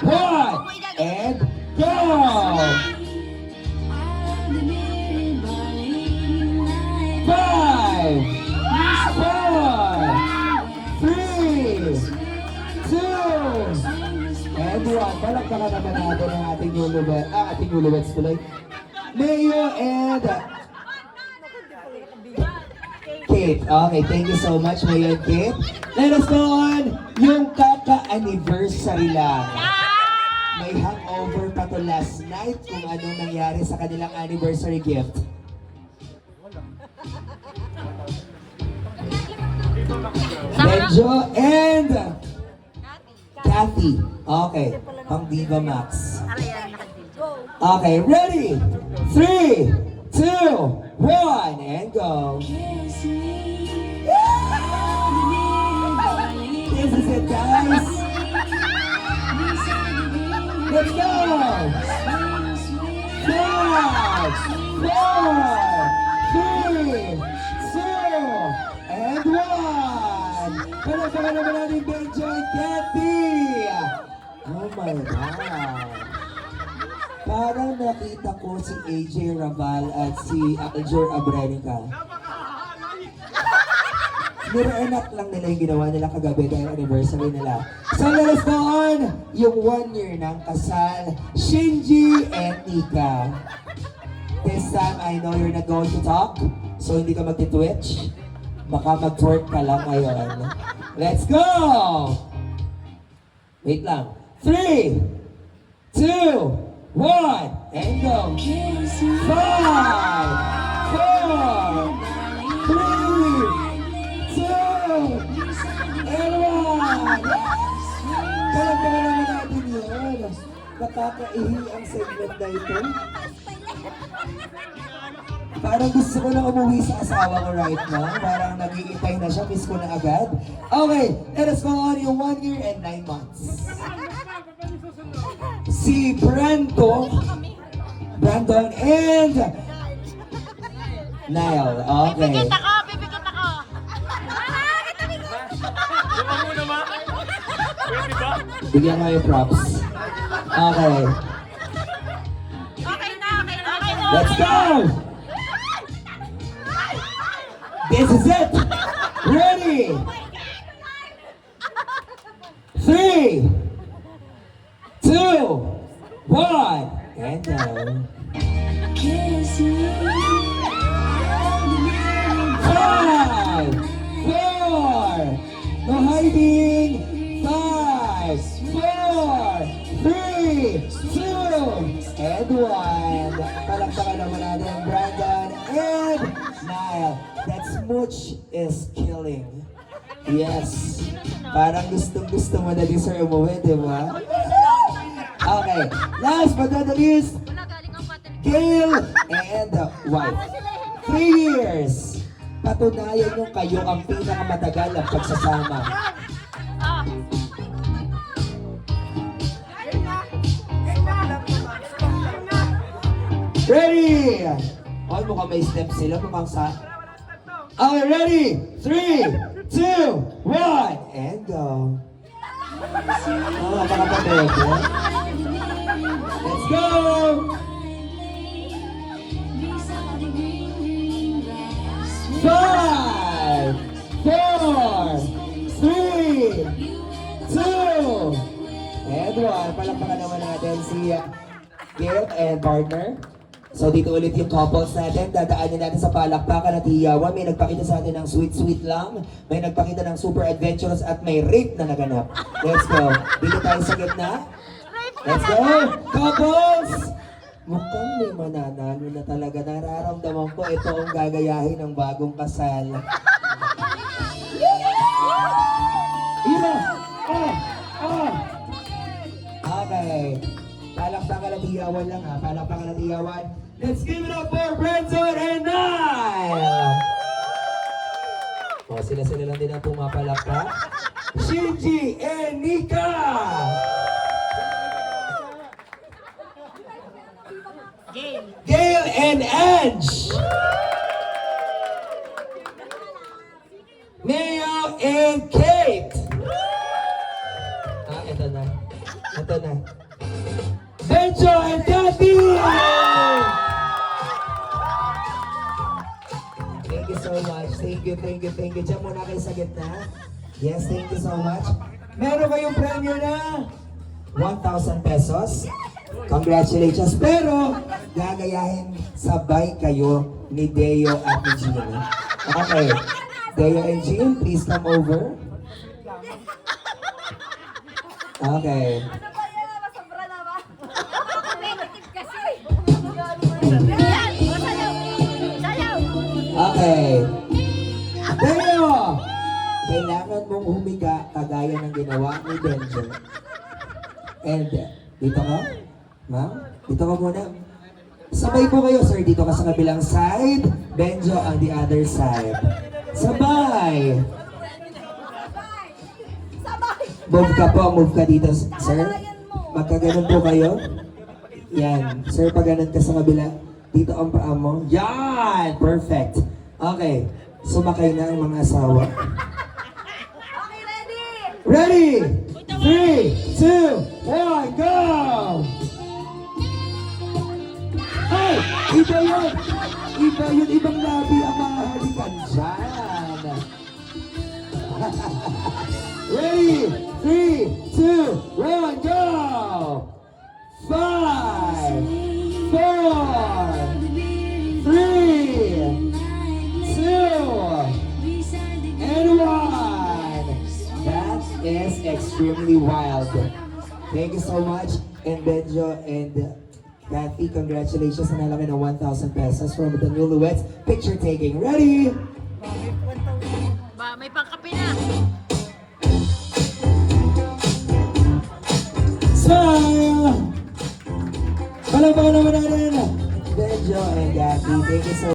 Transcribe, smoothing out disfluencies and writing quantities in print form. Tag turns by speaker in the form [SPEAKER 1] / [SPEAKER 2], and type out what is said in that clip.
[SPEAKER 1] 1, and go! 5, 4, 3, 2, and 1. Palakpakan naman natin ang ating newlyweds tuloy. Mayo and Kate. Okay, thank you so much, Mayo and Kate. Let us go on yung kaka-anniversary lang. May hangover pa to last night kung anong nangyari sa kanilang anniversary gift. Benjo and Kathy. Okay, pang Diva Max. Okay, ready? 3, 2, 1, and go. This is it, guys. Let's go. 5, 4, 3, 2, and 1. Palagpakan naman natin Benjo and Kathy. Oh my God. Parang nakita ko si AJ Raval at si Aljur Abrenica. Nireenact lang nila yung ginawa nila kagabi dahil anniversary nila. So let us go on yung 1 year ng kasal, Shinji and Nika. This time, I know you're not going to talk, so hindi ka magti-twitch. Baka mag-twerk ka lang ngayon. Let's go! Wait lang. 3, 2, 1, and go. 5, 4, 3, 2, and 1. Palagpakan naman natin yun. Nakakaihi ang segment na ito. Parang gusto ko na umuwi sa asawa ko right now. Parang nag-iitay na siya. Miss ko na agad. Okay, let us go on yung 1 year and 9 months. Si Brandon and Niall. Okay.
[SPEAKER 2] Pipikit ako! Pipikit ako!
[SPEAKER 1] Bigyan mo yung props. Okay.
[SPEAKER 2] Okay na! Okay na! Okay na!
[SPEAKER 1] Let's go! This is it! Ready! 3, 2, 1, and go. 5, 4, no hiding. 5, 4, 3, 2, and 1. Palakpakan naman natin Brandon and Niall. That smooch is killing. Yes. Parang gustong-gusto mo na din sir umuwi, di ba? Okay. Last but not the least, Gail and wife. 3 years. Patunayan nyo kayo ang pinakamatagal ang pagsasama. Ready! Oh, mukhang may steps sila. Mukhang sa... Okay, ready? 3, 2, 1, and go. Oh, makapabebe. Let's go! 5, 4, 3, 2, and 1. Palakpakan naman natin si Gail and partner. So dito ulit yung couples natin, dadaanin natin sa palakpakan at hiyawan. May nagpakita sa atin ng sweet-sweet lang, may nagpakita ng super adventurous at may rape na naganap. Let's go. Dito tayo sa gitna. Let's go! Couples! Mukhang may mananalo na talaga. Nararamdaman ko ito ang gagayahin ng bagong kasal. Ina! Okay. Palakpakan at hiyawan lang ha. Palakpakan at hiyawan. Let's give it up for Brandon and Niall! O, sila-sila lang din ang pumapalakpak. Shinji and Nika! Gail and Ange! Mayo and Kate! Ah, ito na. Ito na. Benjo and Cathy! Thank you so much. Thank you. Diyan muna kayo sa gitna. Yes, thank you so much. Meron kayong premyo na 1,000 pesos. Congratulations. Pero, gagayahin sabay kayo ni Deo at ni Jean. Okay. Deo and Jean, please come over. Okay.
[SPEAKER 3] Ano ba yan? Masobra na ba? Negative kasi.
[SPEAKER 2] Yan! O, sayaw! Sayaw!
[SPEAKER 1] Okay. Deo! Kailangan mong humiga kagaya ng ginawa ni Benjo. And, dito ka? Ma'am? Dito ka muna. Sabay po kayo, sir. Dito ka sa kabilang side. Benjo on the other side. Sabay!
[SPEAKER 3] Sabay!
[SPEAKER 1] Move ka po, move ka dito, sir. Magkaganon po kayo. Yan. Sir, pag ganon ka sa kabila, dito ang paa mo. Yan! Perfect. Okay. Sumakay na ang mga asawa.
[SPEAKER 3] Okay, ready?
[SPEAKER 1] Ready? 3, 2, 1, go! Ay! Iba yun! Iba yun! Ibang labi ang mga halikan dyan. Ready? 3, 2, 1, go! 5, 4, 3, 2, and 1. That is extremely wild. Thank you so much. And Benjo and Cathy, congratulations na namin ng 1,000 pesos from the newlyweds. Picture taking. Ready?
[SPEAKER 2] Ba, may pangkape na.
[SPEAKER 1] Smile! Palagpakan naman natin. Benjo and Cathy, thank you so